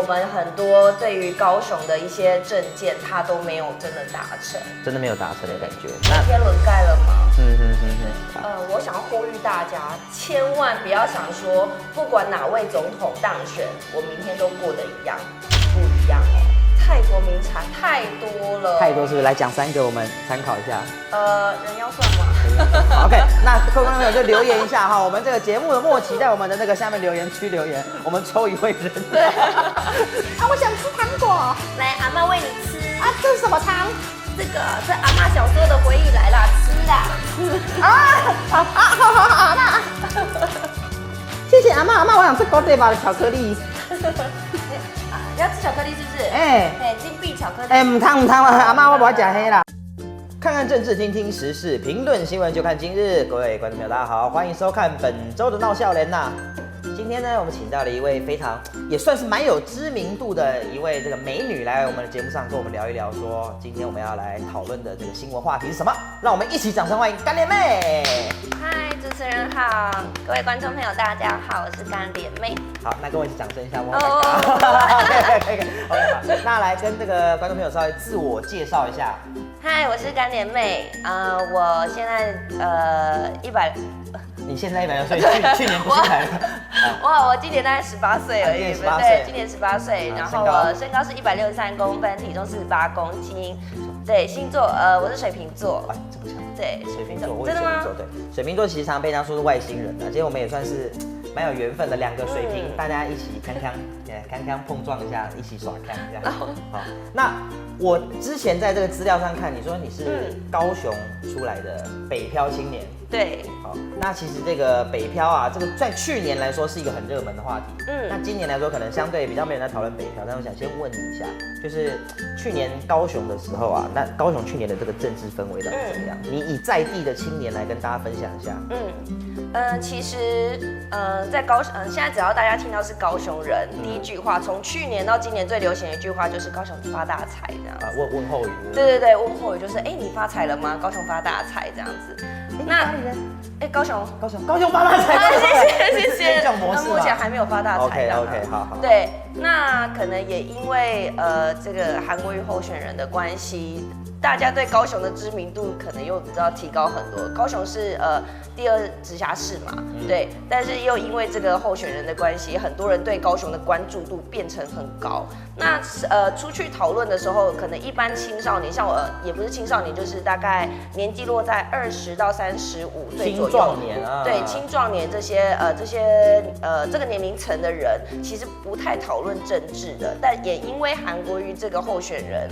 们很多对于高雄的一些政见，它都没有真的达成，真的没有达成的感觉。那天轮盖了吗？我想要呼吁大家，千万不要想说，不管哪位总统当选，我明天都过得一样，不一样哦。泰国名产太多了，太多是不是？来讲3个，我们参考一下。人要算吗？OK， 那各位观众朋友就留言一下哈，我们这个节目的末期，在我们的那个下面留言区留言，我们抽1位人。对。我想吃糖果，来，阿嬷喂你吃。这是什么糖？这阿嬷小时候的回忆来啦，吃啦。好，那谢谢阿嬷，我想吃狗嘴堡的巧克力。要吃巧克力是不是？金币巧克力。唔汤阿嬷我不要讲黑啦。看看政治，听听时事，评论新闻就看今日。各位观众朋友，大家好，欢迎收看本周的闹笑人呐。今天呢，我们请到了一位非常也算是蛮有知名度的一位这个美女来我们的节目上跟我们聊一聊，说今天我们要来讨论的这个新闻话题是什么？让我们一起掌声欢迎干脸妹。嗨，主持人好，各位观众朋友大家好，我是干脸妹。好，那跟我一起掌声一下，可以。OK， 好，那来跟这个观众朋友稍微自我介绍一下。嗨，我是干脸妹，我现在你现在160岁，去年不是100了？哇，我今年大概18岁而已，对，今年18岁，然后我身高是163公分，体重48公斤，对，星座我是水瓶座，这么强，对，水瓶座，真的吗？对，水瓶座其实常被人家说是外星人啊，今天我们也算是蛮有缘分的2个水瓶，大家一起康碰撞一下，一起耍康这样。好，那我之前在这个资料上看，你说你是高雄出来的北漂青年。对，好，那其实这个北漂啊，这个在去年来说是一个很热门的话题。那今年来说可能相对比较没人在讨论北漂，但我想先问你一下，就是去年高雄的时候啊，那高雄去年的这个政治氛围到底怎么样？你以在地的青年来跟大家分享一下。其实在现在只要大家听到是高雄人，第一句话从去年到今年最流行的一句话就是高雄发大财这样子。问候语。对，问候语就是你发财了吗？高雄发大财这样子。那高雄发大财，谢谢。这种模式目前还没有发大财。OK， 好。对，那可能也因为这个韩国瑜候选人的关系，大家对高雄的知名度可能又比较提高很多。高雄是第2直辖市嘛，对，但是又因为这个候选人的关系，很多人对高雄的关注度变成很高。那出去讨论的时候，可能一般青少年，像我也不是青少年，就是大概年纪落在20到35岁左右，青壮年啊，对，青壮年这个年龄层的人，其实不太讨论政治的，但也因为韩国瑜这个候选人，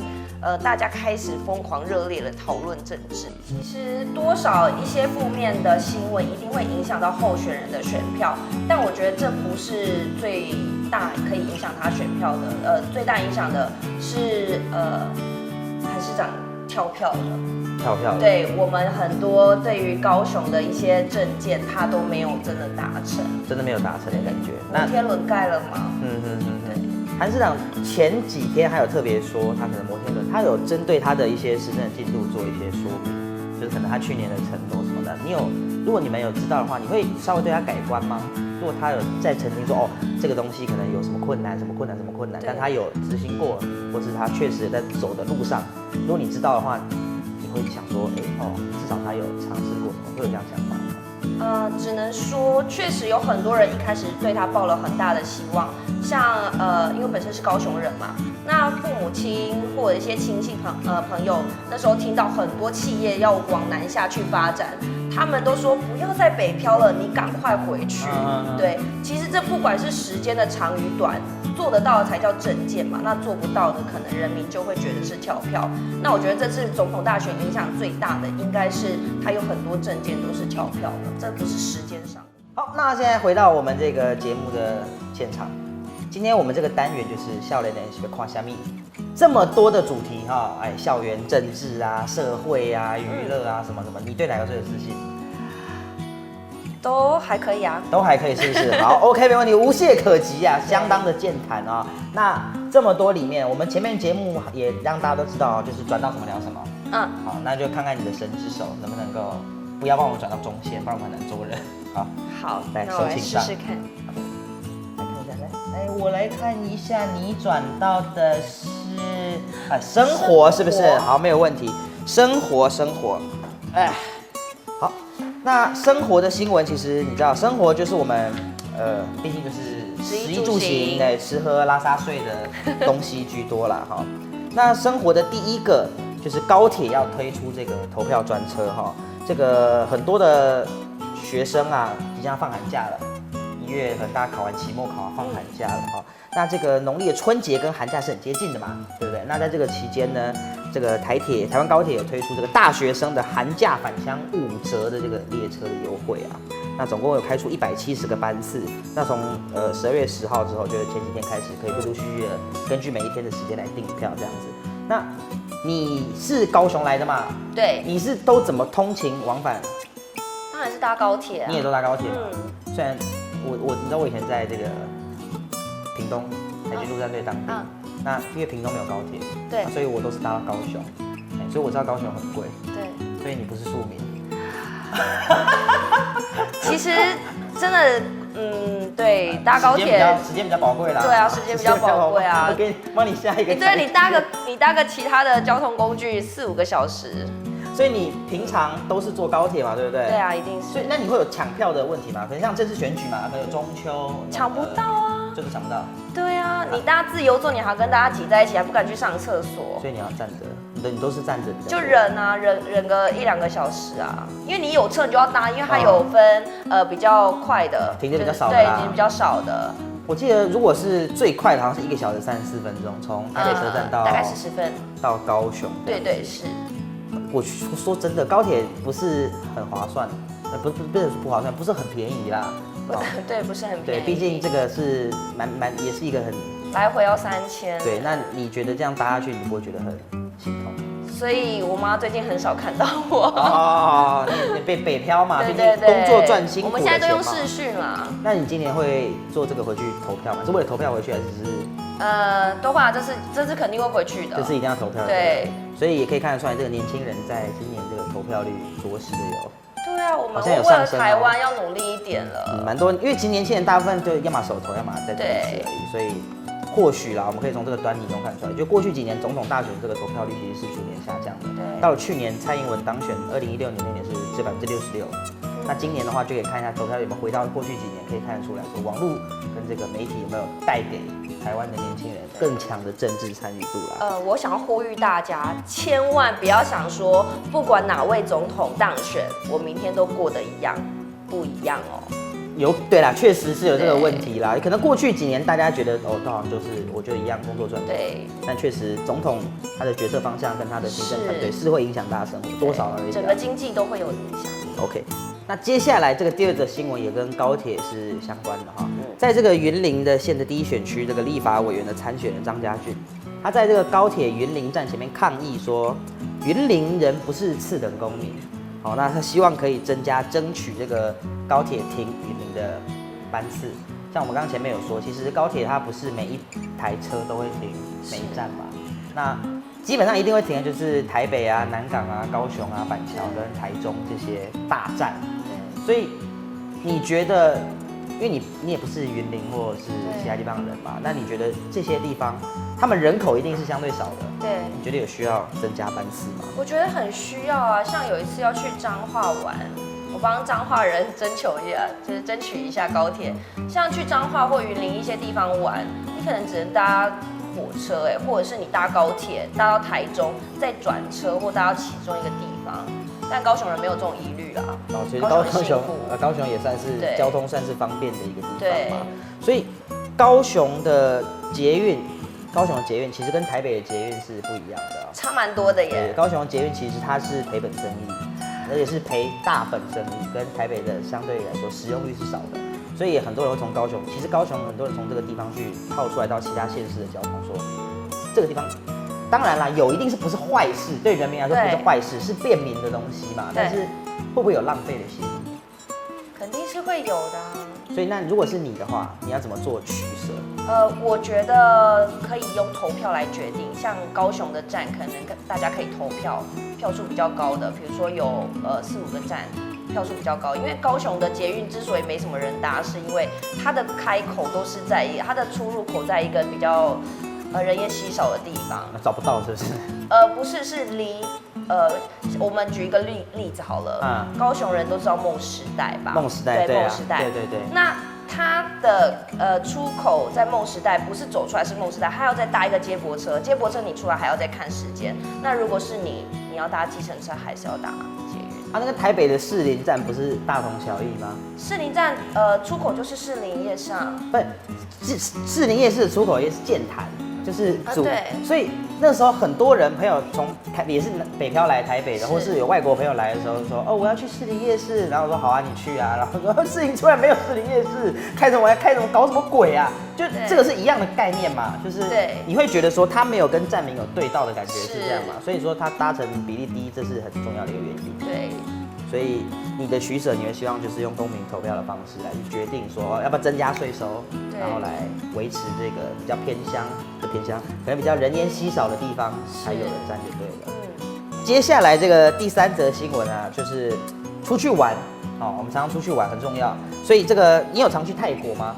大家开始疯狂热烈的讨论政治。其实多少一些负面的新闻一定会影响到候选人的选票，但我觉得这不是最大可以影响他选票的，最大影响的是韩市长跳票的。对，我们很多对于高雄的一些政见，他都没有真的达成，真的没有达成的感觉。摩天轮盖了吗？韩市长前几天还有特别说，他可能摩天轮，他有针对他的一些施政进度做一些说明，就是可能他去年的承诺什么的。如果你们有知道的话，你会稍微对他改观吗？如果他有在澄清说，这个东西可能有什么困难，但他有执行过，或是他确实在走的路上，如果你知道的话，你会想说，至少他有尝试过，会有这样想法吗？只能说确实有很多人一开始对他抱了很大的希望，像因为本身是高雄人嘛，那父母亲或者一些亲戚朋友，那时候听到很多企业要往南下去发展，他们都说不要再北漂了，你赶快回去。对，其实这不管是时间的长与短，做得到的才叫政见嘛，那做不到的，可能人民就会觉得是跳票。那我觉得这次总统大选影响最大的，应该是他有很多政见都是跳票的，这不是时间上。好，那现在回到我们这个节目的现场，今天我们这个单元就是少年的是跨虾米，这么多的主题哈，校园政治啊、社会啊、娱乐啊什么，你对哪个最有自信？都还可以啊，都还可以，是不是？好 ，OK， 没问题，无懈可击啊，相当的健谈啊。那这么多里面，我们前面节目也让大家都知道啊，就是转到什么聊什么。好，那就看看你的神之手能不能够，不要帮我们转到中线，不然我们很难做人。好，好，来，那我来手请上。试试看。来看一下，来。哎，我来看一下，你转到的是生活是不是？好，没有问题。生活，哎，好，那生活的新闻，其实你知道，生活就是我们毕竟就是食衣住行，对，吃喝拉撒睡的东西居多啦，哈。那生活的第一个就是高铁要推出这个投票专车哈，这个很多的学生啊即将放寒假了，1月份大家考完期末考放寒假了哈。那这个农历的春节跟寒假是很接近的嘛，对不对？那在这个期间呢，这个台湾高铁有推出这个大学生的寒假返乡5折的这个列车的优惠啊。那总共有开出170个班次。那从12月10号之后，就是前几天开始，可以陆陆续续的根据每一天的时间来订票这样子。那你是高雄来的嘛？对。你是都怎么通勤往返？当然是搭高铁啊。你也都搭高铁嘛？虽然你知道我以前在这个屏东台军陆战队当兵，那因为屏东没有高铁，对，所以我都是搭到高雄，所以我知道高雄很贵，对，所以你不是庶民。其实真的，对，搭高铁时间比较宝贵啦。对啊，时间比较宝贵啊。我帮你下一个。对，你搭个其他的交通工具4-5个小时。所以你平常都是坐高铁嘛，对不对？对啊，一定是。所以那你会有抢票的问题吗？可能像这次选举嘛，可能有中秋。抢不到啊。就是抢不到。对啊，你搭自由座，你还要跟大家挤在一起，还不敢去上厕所。所以你要站着，你都是站着比较。就忍啊，忍个1-2个小时啊，因为你有车你就要搭，因为它有分比较快的，停的比较少的，对，停比较少的。我记得如果是最快的，好像是1个小时34分钟，从台北车站到大概40分到高雄。对是。我说真的，高铁不是很划算，不是不划算，不是很便宜啦。对，不是很便宜。对，毕竟这个是也是一个很来回要3000。对，那你觉得这样搭下去，你不会觉得很心痛？所以我妈最近很少看到我。哦，你北漂嘛，毕竟对工作赚辛苦的钱嘛。我们现在都用视讯啦。那你今年会做这个回去投票吗？是为了投票回去，还是只是？都会啊，这次肯定会回去的。这次一定要投票。对。所以也可以看得出来，这个年轻人在今年这个投票率着实的有。对啊，我们为了台湾要努力一点了。蛮多，因为其实年轻人大部分就要么手投，要么在这一次而已，所以或许啦，我们可以从这个端倪中看出来，就过去几年总统大选这个投票率其实是逐年下降的。对。到了去年蔡英文当选，2016年那年是66%。那今年的话，就可以看一下投票有没有回到过去几年，可以看得出来说，网络跟这个媒体有没有带给台湾的年轻人更强的政治参与度啦。我想要呼吁大家，千万不要想说，不管哪位总统当选，我明天都过得一样，不一样哦。对啦，确实是有这个问题啦。可能过去几年大家觉得都好像就是我就一样工作赚钱，对。但确实总统他的决策方向跟他的行政团队是会影响大家生活多少而已。整个经济都会有影响。OK。那接下来这个第2则新闻也跟高铁是相关的哈，在这个云林的县的第1选区，这个立法委员的参选人张家俊，他在这个高铁云林站前面抗议说，云林人不是次等公民，好，那他希望可以争取这个高铁停云林的班次。像我们刚刚前面有说，其实高铁它不是每一台车都会停每一站嘛，那基本上一定会停的就是台北啊、南港啊、高雄啊、板桥跟台中这些大站。所以你觉得，因为你也不是云林或者是其他地方的人嘛，那你觉得这些地方他们人口一定是相对少的？对。你觉得有需要增加班次吗？我觉得很需要啊，像有一次要去彰化玩，我帮彰化人争取一下高铁。像去彰化或云林一些地方玩，你可能只能搭火车或者是你搭高铁搭到台中，再转车或搭到其中一个地方。但高雄人没有这种疑虑啦。其实高雄也算是交通算是方便的一个地方嘛。所以高雄的捷运其实跟台北的捷运是不一样的，差蛮多的耶。高雄的捷运其实它是赔本生意，而且是赔大本生意，跟台北的相对来说使用率是少的。所以很多人会从高雄，其实高雄很多人从这个地方去套出来到其他县市的交通，说这个地方。当然啦，一定是不是坏事，对人民来说不是坏事，是便民的东西嘛。但是会不会有浪费的嫌疑？肯定是会有的啊。所以那如果是你的话，你要怎么做取舍？我觉得可以用投票来决定，像高雄的站，可能大家可以投票，票数比较高的，比如说有4-5个站，票数比较高。因为高雄的捷运之所以没什么人搭，是因为它的开口都是在它的出入口在一个比较人烟稀少的地方，找不到是不是？不是，是离我们举一个例子好了，高雄人都知道梦时代吧？梦时代，对，啊，梦时代，对。那它的出口在梦时代，不是走出来是梦时代，它要再搭一个接驳车，接驳车你出来还要再看时间。那如果是你要搭计程车，还是要搭捷运？那个台北的士林站不是大同小异吗？士林站出口就是士林夜市，不是士林夜市的出口也是剑潭。就是对，所以那时候很多人朋友从也是北漂来台北的，或是有外国朋友来的时候说，我要去士林夜市，然后我说好啊，你去啊，然后说士林突然没有士林夜市，开什么搞什么鬼啊？就这个是一样的概念嘛，就是你会觉得说他没有跟站民有对到的感觉是这样嘛，所以说他搭乘比例低，这是很重要的一个原因。对。所以你的取舍，你会希望就是用公民投票的方式来去决定说要不要增加税收，然后来维持这个比较偏乡，可能比较人烟稀少的地方才有人站就对了。接下来这个第3则新闻啊，就是出去玩我们常常出去玩很重要，所以这个你有常去泰国吗？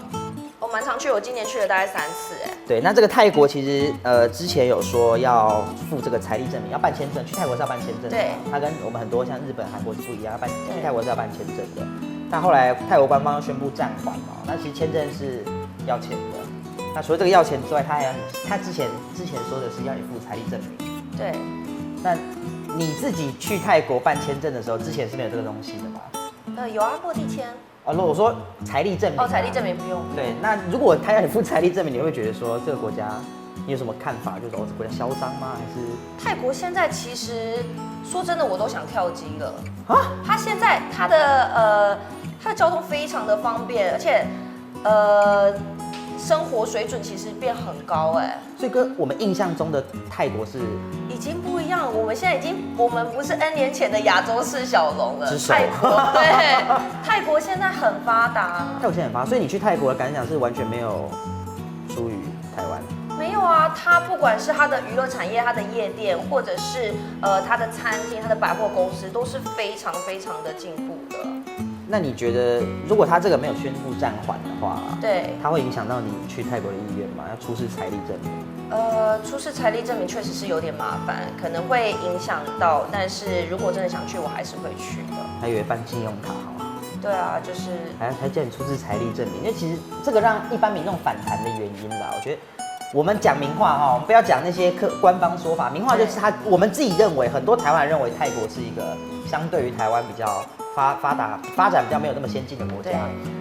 我蛮常去，我今年去了大概3次对，那这个泰国其实之前有说要付这个财力证明，要办签证，去泰国是要办签证的。对，它跟我们很多像日本、韩国是不一样，去泰国是要办签证的。但后来泰国官方又宣布暂缓那其实签证是要钱的。那除了这个要钱之外，他之前说的是要你付财力证明。对。那你自己去泰国办签证的时候，之前是没有这个东西的吗？有啊，过地签。如果说财力证明，财力证明不用。对，那如果他要你付财力证明，你会觉得说这个国家你有什么看法？就是这个国家嚣张吗？还是泰国现在其实说真的，我都想跳机了啊！它现在它的交通非常的方便，而且生活水准其实变很高所以跟我们印象中的泰国是已经不一样了。我们现在我们不是 N 年前的亚洲式小龙了。泰国对，泰国现在很发达。泰国现在很发达，所以你去泰国的感想是完全没有输于台湾。没有啊，它不管是它的娱乐产业、它的夜店，或者是它的餐厅、它的百货公司，都是非常非常的进步的。那你觉得，如果他这个没有宣布暂缓的话，对，它会影响到你去泰国的意愿吗？要出示财力证明？出示财力证明确实是有点麻烦，可能会影响到。但是如果真的想去，我还是会去的。还以为办信用卡好。对啊，就是还叫你出示财力证明，因为其实这个让一般民众反弹的原因吧，我觉得。我们讲名话我们不要讲那些官方说法。名话就是我们自己认为，很多台湾人认为泰国是一个相对于台湾比较发展比较没有那么先进的国家。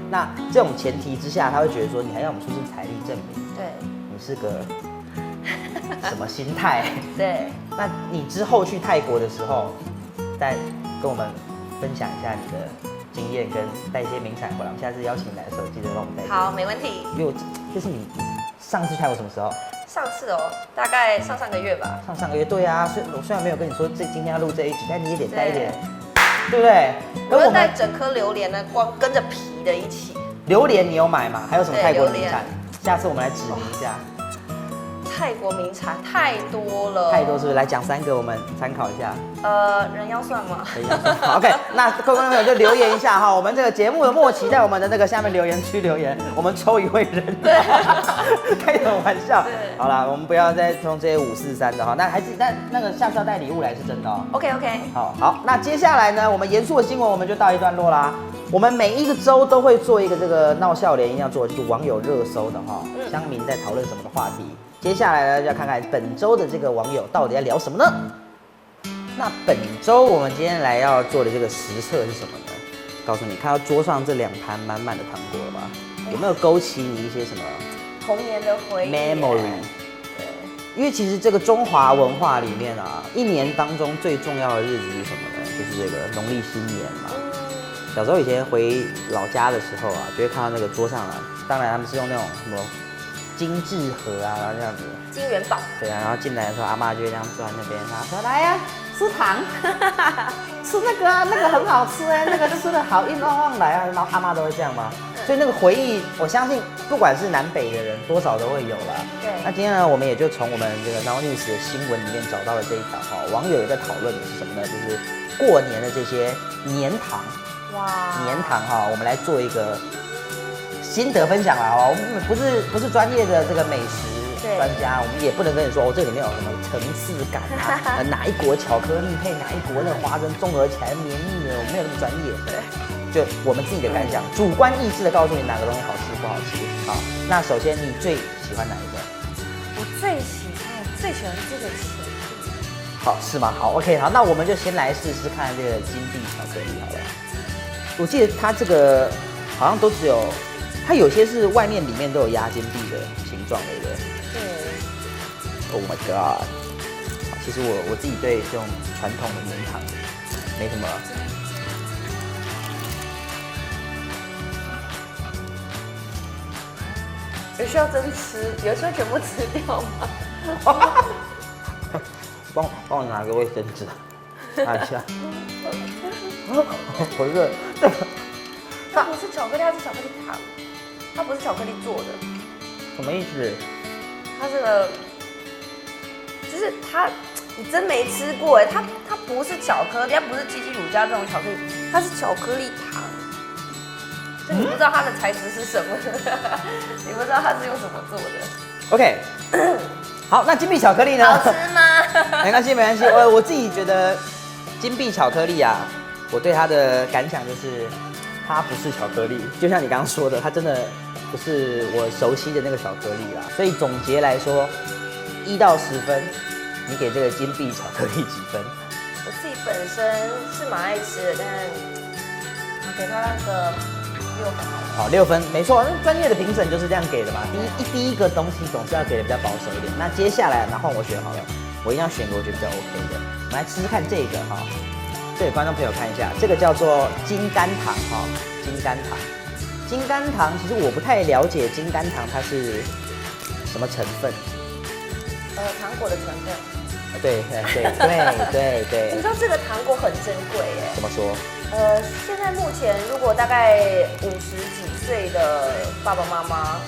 那这种前提之下，他会觉得说，你还要我们出示财力证明，对，你是个什么心态？对。那你之后去泰国的时候，再跟我们分享一下你的经验，跟带一些名产回来。我们下次邀请你来的时候，记得让我们带。好，没问题。因为这是你。上次泰国什么时候？上次大概上个月吧。上个月，对啊。我虽然没有跟你说今天要录这一集，但你也得带一点，对不对？我要带整颗榴莲呢，光跟着皮的一起。榴莲你有买吗？还有什么泰国名产？下次我们来指明一下。泰国名产太多了，太多是不是？来讲3个，我们参考一下。人妖算吗？人妖算。好 ，OK， 那各位观众朋友就留言一下哈，我们这个节目的末期，在我们的那个下面留言区留言，我们抽1位人。对，开什么玩笑？好啦，我们不要再用这些5、4、3的哈，但那个下次要带礼物来是真的哦。OK。好，那接下来呢，我们严肃的新闻我们就到一段落啦。我们每一个周都会做一个这个闹笑脸一定要做，就是网友热搜的哈，乡民在讨论什么的话题。接下来呢，就要看看本周的这个网友到底在聊什么呢？那本周我们今天来要做的这个实测是什么呢？告诉你，看到桌上这2盘满满的糖果了吧？有没有勾起你一些什么童年的回忆 ？memory。对，因为其实这个中华文化里面啊，一年当中最重要的日子是什么呢？就是这个农历新年嘛。小时候以前回老家的时候啊，就会看到那个桌上啊，当然他们是用那种什么精致盒啊，然后这样子。金元宝。对啊，然后进来的时候，阿妈就会这样坐在那边，然后说：“来呀，吃糖，吃那个啊，那个很好吃哎，那个吃的好硬旺旺来啊。”然后阿妈都会这样吗？所以那个回忆，我相信不管是南北的人，多少都会有啦。对。那今天呢，我们也就从我们这个 Now News 的新闻里面找到了这一条哈，网友也在讨论的是什么呢？就是过年的这些年糖。哇。年糖哈，我们来做一个心得分享啦，我们不是专业的这个美食专家，我们也不能跟你说哦，这里面有什么层次感啊，哪一国巧克力配哪一国的花生综合起来绵密的，我们没有那么专业。对，就我们自己的感想，主观意识的告诉你哪个东西好吃不好吃。好，那首先你最喜欢哪一个？我最喜欢这个巧克力。好，是吗？好 ，OK， 好，那我们就先来试试看这个金币巧克力好了。我记得它这个好像都只有，它有些是外面里面都有压金币的形状，对不对？对。Oh my god！ 其实我自己对这种传统的年糖没什么。有需要真吃，有需要全部吃掉吗？帮我拿个卫生纸，拿一下。不是，它不是巧克力，它是巧克力糖，它不是巧克力做的。什么意思？它这个就是它，你真没吃过哎，它不是巧克力，它不是鸡精乳加这种巧克力，它是巧克力糖。就你不知道它的材质是什么，你不知道它是用什么做的。OK， 好，那金币巧克力呢？好吃吗？没关系，没关系。我自己觉得金币巧克力啊，我对它的感想就是，它不是巧克力，就像你刚刚说的，它真的不是我熟悉的那个巧克力啦。所以总结来说，1到10分，你给这个金币巧克力几分？我自己本身是蛮爱吃的，但我给它那个6分好了。好，6分，没错。那专业的评审就是这样给的嘛。第一个东西总是要给的比较保守一点。那接下来，那换我选好了，我一定要选个我觉得比较 OK 的。我们来吃吃看这个哈，这给观众朋友看一下，这个叫做金甘糖哈，金甘糖。金甘糖其实我不太了解金甘糖它是什么成分。糖果的成分。对。你知道这个糖果很珍贵耶？怎么说？现在目前如果大概50几岁的爸爸妈妈，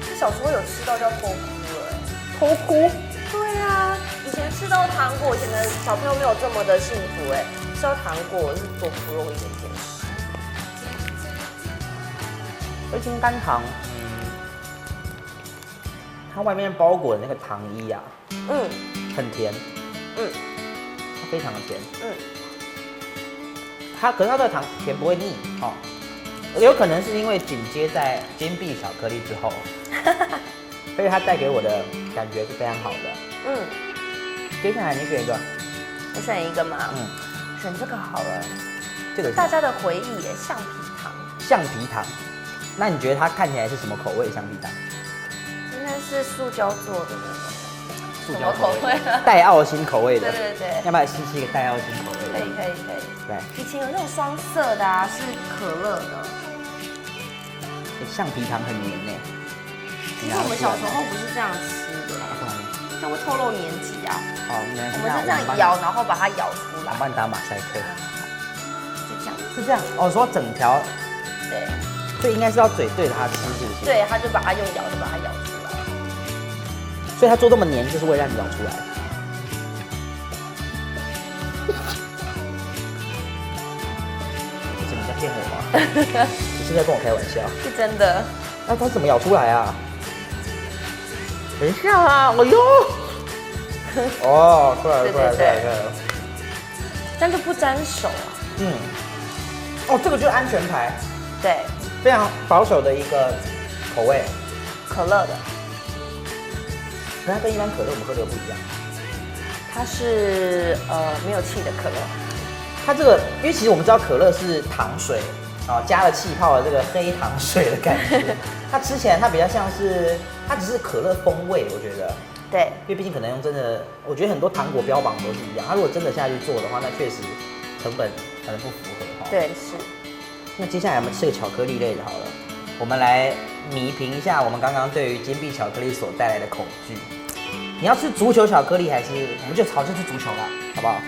他小时候有吃到就要偷哭了。偷哭？对啊，以前吃到糖果，以前的小朋友没有这么的幸福哎，吃到糖果是多不容易的一件事。金甘糖，它外面包裹的那个糖衣啊，很甜，它非常的甜，可是它的糖甜不会腻哦，有可能是因为紧接在金币巧克力之后，所以它带给我的感觉是非常好的。接下来你选一个，我选一个吗？选这个好了。这个大家的回忆耶，橡皮糖。橡皮糖，那你觉得它看起来是什么口味？橡皮糖？应该是塑胶做的那种。塑胶口味？带奥辛口味的。对。要不要试试一个带奥辛口味的？可以。对。以前有那种双色的啊，是可乐的。橡皮糖很黏呢。其实我们小时候不是这样吃的，这样会透露年纪啊。好，我们是这样咬，然后把它咬出来。我帮你打马赛克。就这样。是这样哦，说整条。对。所以应该是要嘴对着它吃，是不是？对，他就把它用咬的把它咬出来。所以它做这么黏，就是为了让你咬出来。不是你在骗我吗？你是在跟我开玩笑？是真的。那它怎么咬出来啊？很像啊！哎呦！哦，出来了。但就不沾手啊。哦，这个就是安全牌。对。非常保守的一个口味，可乐的。可它跟一般可乐我们喝的不一样，它是没有气的可乐。它这个，因为其实我们知道可乐是糖水加了气泡的这个黑糖水的感觉，它吃起来它比较像是，它只是可乐风味，我觉得。对。因为毕竟可能用真的，我觉得很多糖果标榜都是一样，它如果真的下去做的话，那确实成本可能不符合哈。对，是。那接下来我们吃个巧克力类的好了，我们来弥平一下我们刚刚对于金币巧克力所带来的恐惧。你要吃足球巧克力还是我们就好就吃足球啦，好不好？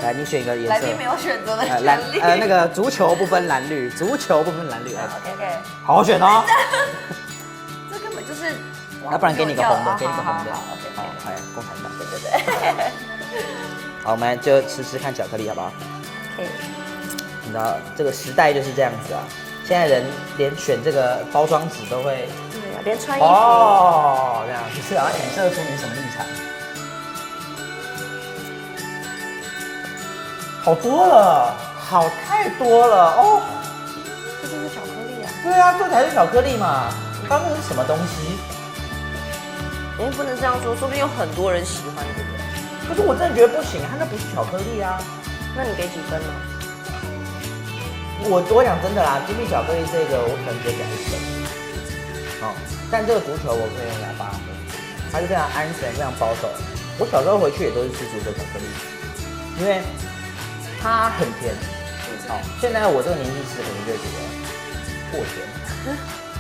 来，你选一个颜色。来宾没有选择的权蓝利。那个足球不分蓝绿，足球不分蓝绿。OK， 好好选哦。这根本就是。要不然给你个红的，给你个红的。好 OK。好，来，共产党。对。好，我们就吃看巧克力，好不好？可以。你知道这个时代就是这样子啊，现在人连选这个包装纸都会。对啊，连穿衣服。哦，这样就是要影射出你什么立场。好多了，好太多了哦。这就是巧克力啊。对啊，这才是巧克力嘛。刚刚那是什么东西？哎，不能这样说，说不定有很多人喜欢这个。可是我真的觉得不行，它那不是巧克力啊。那你给几分呢？我讲真的啦，金币巧克力这个我可能直接给1分。哦，但这个足球我可以用来8分，它是非常安全、非常保守。我小时候回去也都是吃足球巧克力，因为它很甜。好，现在我这个年纪吃可能就会觉得过甜。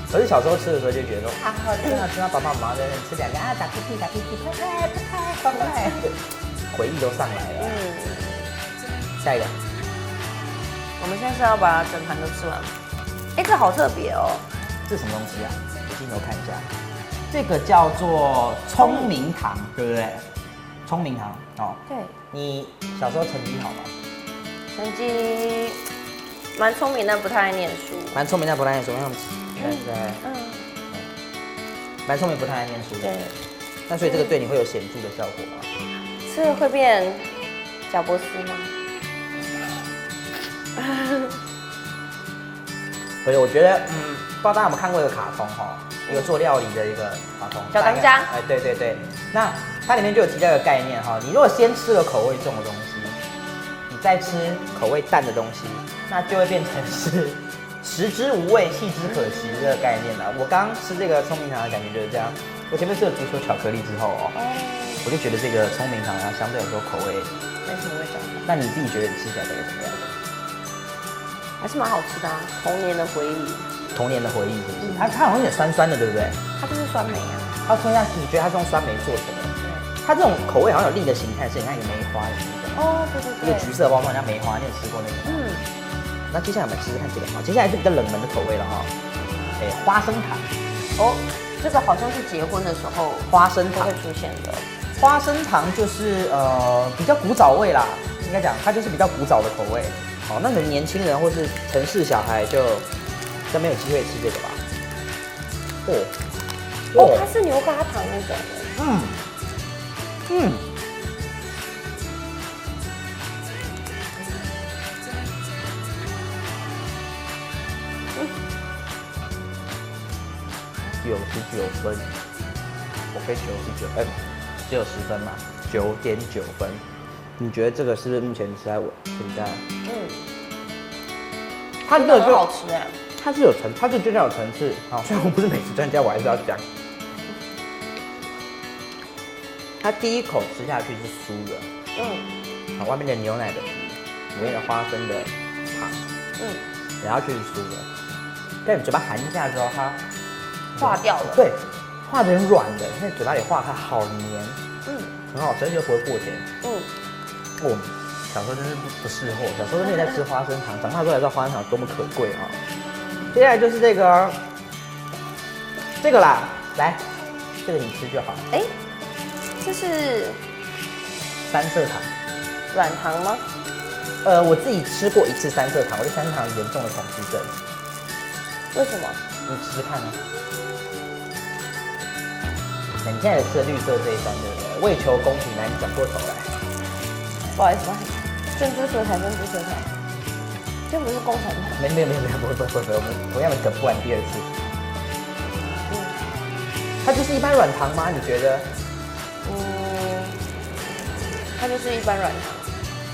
可是小时候吃的时候就觉得说啊，好甜啊！听到爸爸妈妈在那吃2个啊，打屁屁，快快，回忆都上来了。下一个，我们现在是要把整盘都吃完吗？哎，这好特别哦。这是什么东西啊？我镜头看一下，这个叫做聪明糖，对不对？聪明糖哦。对。你小时候成绩好吗？成绩蛮聪明，但不太爱念书。蛮聪明但不太爱念书，像蛮聪明不太爱念书的。对。那所以这个对你会有显著的效果吗？这会变贾伯斯吗？所以我觉得，不知道大家有没有看过一个卡通哈，一个做料理的一个卡通。小当家。哎，对对对。那它里面就有提到一个概念哈，你如果先吃了口味重的东西，你再吃口味淡的东西，那就会变成是食之无味，弃之可惜这个概念了。我刚刚吃这个聪明糖的感觉就是这样。我前面吃了足球巧克力之后我就觉得这个聪明糖它相对来说口味没什么味道。那你自己觉得你吃起来大概什么样子？还是蛮好吃的啊，童年的回忆。童年的回忆是不是？它好像有点酸酸的，对不对？它就是酸梅啊。它酸下，你觉得它是用酸梅做成的？对。它这种口味好像有另一个形态，是你看一个梅花的形状。哦，对对对。一个橘色包装，像梅花，你有吃过那个吗？那接下来我们试试看这个哈，接下来是比较冷门的口味了哈。花生糖。哦，这个好像是结婚的时候花生糖会出现的。花生糖就是比较古早味啦，应该讲它就是比较古早的口味。哦，那可能年轻人或是城市小孩就没有机会吃这个吧。它是牛轧糖那种的。99分，我给99，只有10分嘛，9.9分。你觉得这个是不是目前是在我评价？它这个就好吃哎，它是有层，它这就叫有层次。好，虽然我不是美食专家，我还是要讲。它第一口吃下去是酥的，好，外面的牛奶的皮，里面的花生的糖，然后去是酥的，在你嘴巴含一下之后，它化掉了，对，化成软的，在嘴巴里化，它好黏，很好吃，而且不会过甜，小时候真是不识货，小时候那在吃花生糖，长大之后才知道花生糖多么可贵啊！接下来就是这个啦，来，这个你吃就好。这是3色糖，软糖吗？我自己吃过1次3色糖，我对3色糖有严重的恐惧症。为什么？你吃吃看啊。你现在吃的绿色这一端，对不对？为求公平，来，你转过头来。不好意思，珍珠色彩，这不是共产党。没，不会，我们同样的梗不玩第2次。它就是一般软糖吗？你觉得？它就是一般软糖。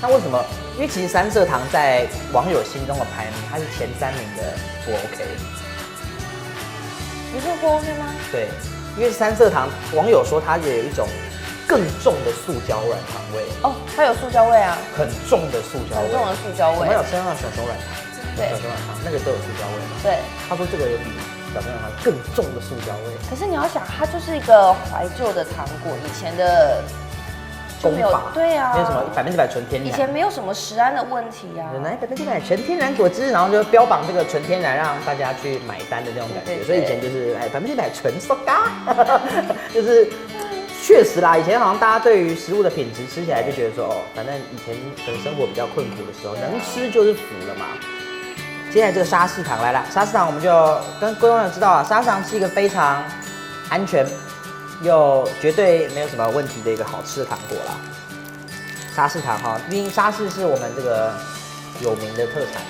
那为什么？因为其实3色糖在网友心中的排名，它是前3名的不 OK。你说不 OK 吗？对，因为3色糖，网友说它也有一种更重的塑胶软糖味。它有塑胶味啊，很重的塑胶味，很重的塑胶味。我们有吃到熊软糖，对，熊软糖那个都有塑胶味嘛。对，他说这个有比小朋友他更重的塑胶味。可是你要想，它就是一个怀旧的糖果，以前的就没有功法对啊，没有什么100%纯天然，以前没有什么食安的问题啊。来100%纯天然果汁，然后就标榜这个纯天然，让大家去买单的那种感觉。对所以以前就是100%纯塑嘎，就是确实啦。以前好像大家对于食物的品质吃起来就觉得说，哦，反正以前可能生活比较困苦的时候，能吃就是福了嘛。接下来这个沙士糖来了，沙士糖我们就跟各位网友知道啊，沙士糖是一个非常安全又绝对没有什么问题的一个好吃的糖果啦。沙士糖哈，因为沙士是我们这个有名的特产，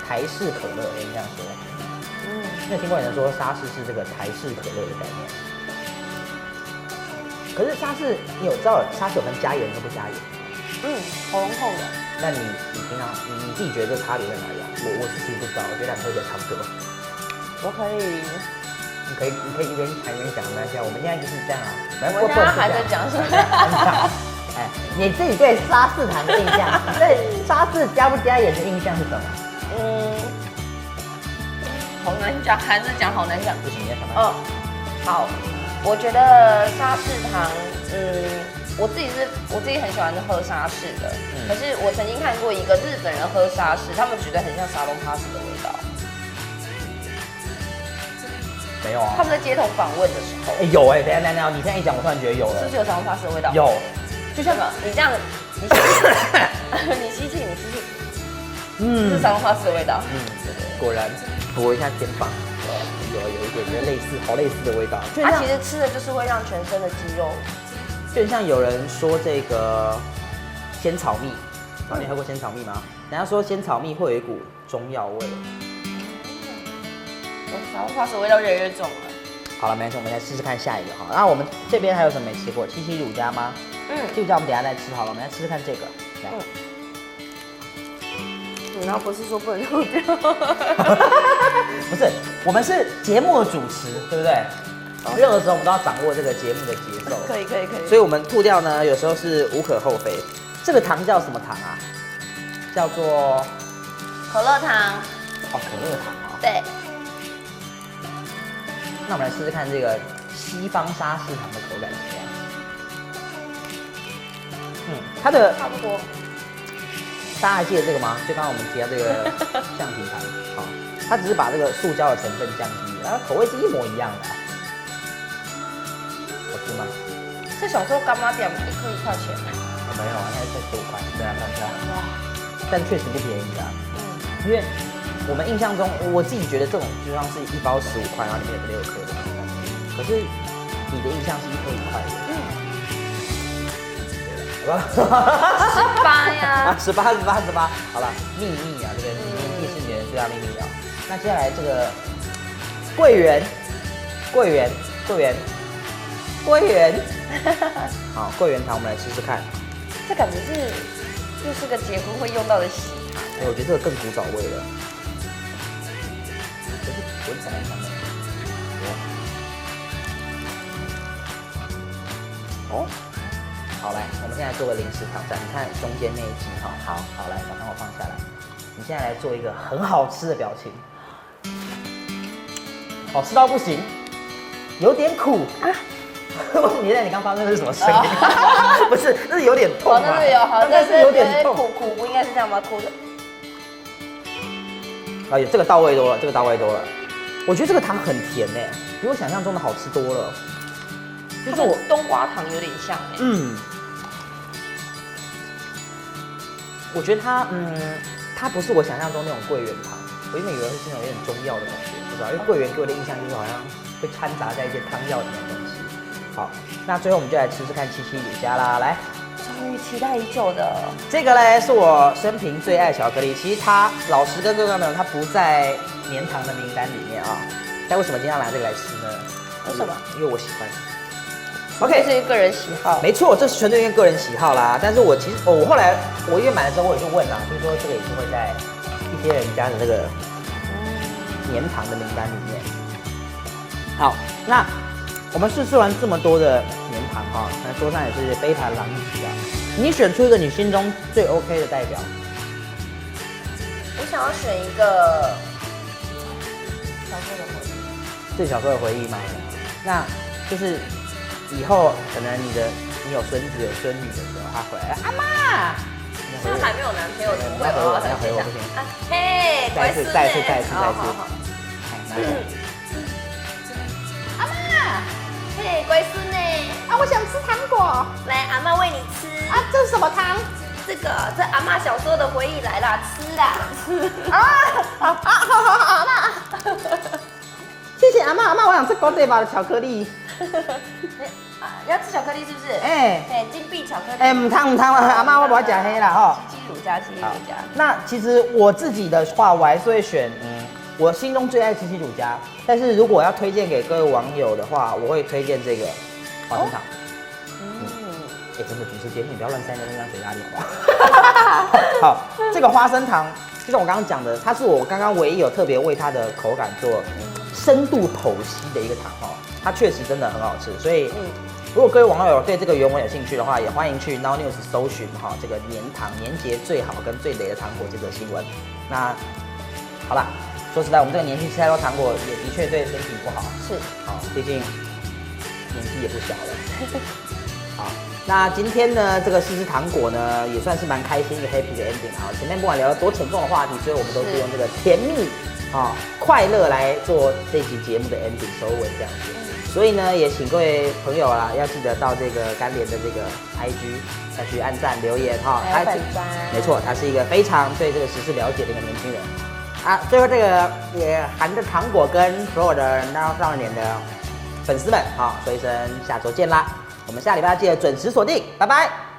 台式可乐，应该这样说。没有听过有人说沙士是这个台式可乐的概念。可是沙士，你有知道沙士有分加盐和不加盐？好浓厚的。那你平常你自己觉得这差别在哪里啊？我是其实不知道，我觉得两个会比较差不多。我可以，你可以一边谈一边讲，没关系啊。我们现在就是这样啊。我现在还在讲什么？哎，你自己对沙士糖的印象，对沙士加不加盐的印象是什么？好难讲，还是讲好难讲。不行，你要想办法。好，我觉得沙士糖，我自己很喜欢喝沙士的。可是我曾经看过一个日本人喝沙士，他们觉得很像沙龙巴士的味道。没有啊。他们在街头访问的时候，有等一下，你现在一讲，我突然觉得有了。是不是有沙龙巴士的味道？有。就像你这样，你吸气，是沙龙巴士的味道。果然拨一下肩膀，有一点类似，好类似的味道。它其实吃的就是会让全身的肌肉。就像有人说这个仙草蜜，你喝过仙草蜜吗？人家说仙草蜜会有一股中药味。沙龙巴士的味道越来越重了。好了，没关系，我们来试试看下一个哈。那我们这边还有什么没吃过？七七乳加吗？七七乳加我们等一下再吃好了，我们来试试看这个。然后不是说不能漏掉，不是，我们是节目的主持，对不对？任何时候我们都要掌握这个节目的节奏。可以。所以我们吐掉呢，有时候是无可厚非。这个糖叫什么糖啊？叫做可乐糖。可乐糖哦。对。那我们来试试看这个西方沙士糖的口感怎么样？它的差不多。大家还记得这个吗？就刚刚我们提到这个橡皮糖，好，它只是把这个塑胶的成分降低，然后口味是一模一样的。好吃吗？这小时候干妈店一颗1块钱。没有啊，现在才15块，对啊，看一下。哇，但确实不便宜啊。因为我们印象中，我自己觉得这种就像是一包15块，然后里面有6颗的感觉。可是你的印象是一颗1块的。18呀，18，好了，秘密啊，这个年纪是女人最大秘密啊。那接下来这个桂圆，好，桂圆糖我们来试试看。这感觉又是个结婚会用到的喜糖。我觉得这个更古早味了。可是闻起来蛮香的。好，来，我们现在做个临时挑战。你看中间那一集哈，好，来，把我放下来。你现在来做一个很好吃的表情，好吃到不行，有点苦啊！你刚发生的是什么声音？不是，那是有点痛吗？那是有点痛。苦不应该是这样吗？苦的。有这个到位多了，我觉得这个糖很甜呢，比我想象中的好吃多了。就是我冬瓜糖有点像我觉得它不是我想象中那种桂圆糖，我原本以为是那种有点中药的感觉，不知道，因为桂圆给我的印象就是好像会掺杂在一些汤药里面的东西。好，那最后我们就来吃吃看七七乳加啦，来，终于期待已久的这个嘞是我生平最爱巧克力，其实它老实跟各位朋友，它不在年糖的名单里面啊。但为什么今天要拿这个来吃呢？为什么？因为我喜欢。OK， 这是个人喜好。没错，这是纯粹因为个人喜好啦。但是我其实我后来因为买的时候我也就问啦，就是说这个也是会在一些人家的那个年糖的名单里面。好，那我们试完这么多的年糖哈，那桌上也是杯盘狼藉啊。你选出一个你心中最 OK 的代表。我想要选一个小时候的回忆。自己小时候的回忆吗？那就是以后可能你有孙子有孙女的时候，他回来，阿妈，他还没有男朋友，怎么会要回我不行。嘿，再次。好。阿妈，嘿，乖孙呢？啊，我想吃糖果。来，阿妈喂你吃。啊，这是什么糖？这阿妈小时候的回忆来啦，吃啦。好，阿妈。谢谢阿妈，阿妈，我想吃狗嘴堡的巧克力。要吃巧克力是不是？哎，金币巧克力。哎，唔通，阿妈我不要讲黑啦哈。七七乳加。那其实我自己的话，我还是会选我心中最爱七七乳加。但是如果要推荐给各位网友的话，我会推荐这个花生糖。真的主持节目你不要乱塞那张嘴压力好不好？好，这个花生糖就像我刚刚讲的，它是我刚刚唯一有特别为它的口感做深度剖析的一个糖哦，它确实真的很好吃。所以，如果各位网友对这个原文有兴趣的话，也欢迎去 Now News 搜寻这个年节最好跟最雷的糖果这则新闻。那好啦，说实在，我们这个年纪吃太多糖果也的确对身体不好。是，好，毕竟年纪也不小了。好。那今天呢，这个试吃糖果呢，也算是蛮开心一个 happy 的 ending 啊。前面不管聊了多沉重的话题，所以我们都是用这个甜蜜快乐来做这期节目的 ending 收尾这样子。所以呢，也请各位朋友啦，要记得到这个干联的这个 IG 再去按赞留言哈。没错，他是一个非常对这个时事了解的一个年轻人啊。最后这个也含着糖果跟所有的Now少年的粉丝们说一声下周见啦。我们下礼拜记得准时锁定，拜拜。